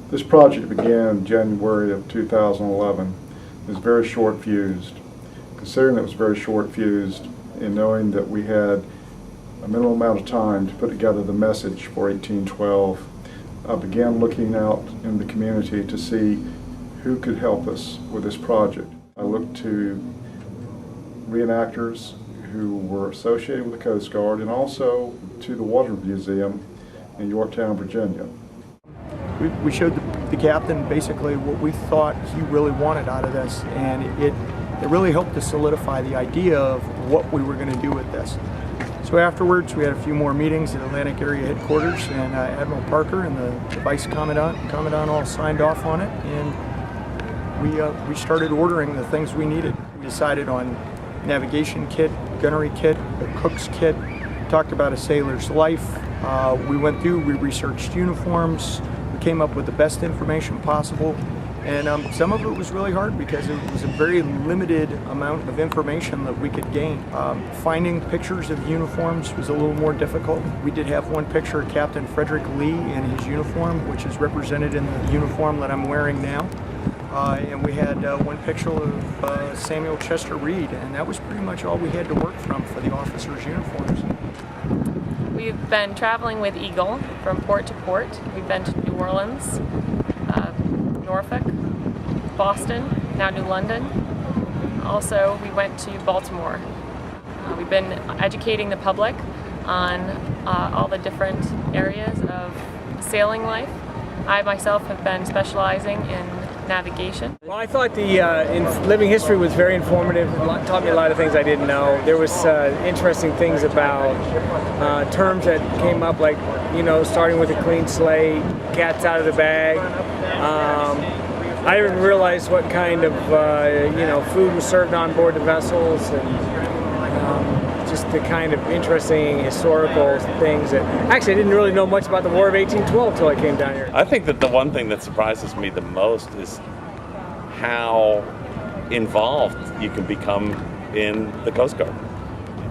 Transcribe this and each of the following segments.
This project began in January of 2011. It was very short-fused. Considering it was very short-fused and knowing that we had a minimal amount of time to put together the message for 1812, I began looking out in the community to see who could help us with this project. I looked to reenactors who were associated with the Coast Guard and also to the Water Museum in Yorktown, Virginia. We showed the captain basically what we thought he really wanted out of this, and it really helped to solidify the idea of what we were going to do with this. So afterwards, we had a few more meetings at Atlantic Area Headquarters, and Admiral Parker and the Vice Commandant all signed off on it, and we started ordering the things we needed. We decided on navigation kit, gunnery kit, a cook's kit, talked about a sailor's life. We went through, we researched uniforms, we came up with the best information possible, and some of it was really hard because it was a very limited amount of information that we could gain. Finding pictures of uniforms was a little more difficult. We did have one picture of Captain Frederick Lee in his uniform, which is represented in the uniform that I'm wearing now. And we had one picture of Samuel Chester Reed, and that was pretty much all we had to work from for the officers' uniforms. We've been traveling with Eagle from port to port. We've been to New Orleans, Norfolk, Boston, now New London. Also, we went to Baltimore. We've been educating the public on all the different areas of sailing life. I myself have been specializing in navigation. Well, I thought the living history was very informative. It taught me a lot of things I didn't know. There was interesting things about terms that came up, like, you know, starting with a clean slate, cat's out of the bag. I didn't realize what kind of food was served on board the vessels, and just the kind of interesting historical things that actually I didn't really know much about the War of 1812 till I came down here. I think that the one thing that surprises me the most is how involved you can become in the Coast Guard.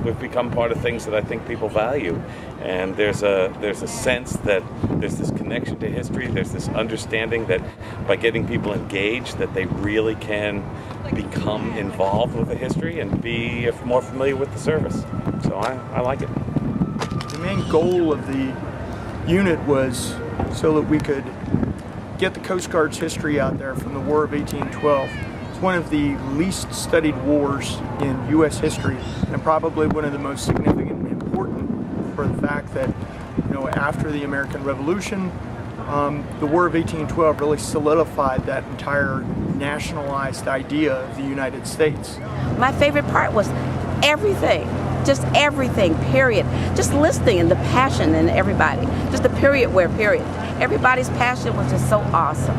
We've become part of things that I think people value, and there's a sense that there's this connection to history, there's this understanding that by getting people engaged that they really can become involved with the history and be more familiar with the service. So I like it. The main goal of the unit was so that we could get the Coast Guard's history out there from the War of 1812. It's one of the least studied wars in U.S. history, and probably one of the most significant and important for the fact that, you know, after the American Revolution, the War of 1812 really solidified that entire nationalized idea of the United States. My favorite part was everything, just everything, period. Just listening and the passion in everybody, just the period. Everybody's passion was just so awesome.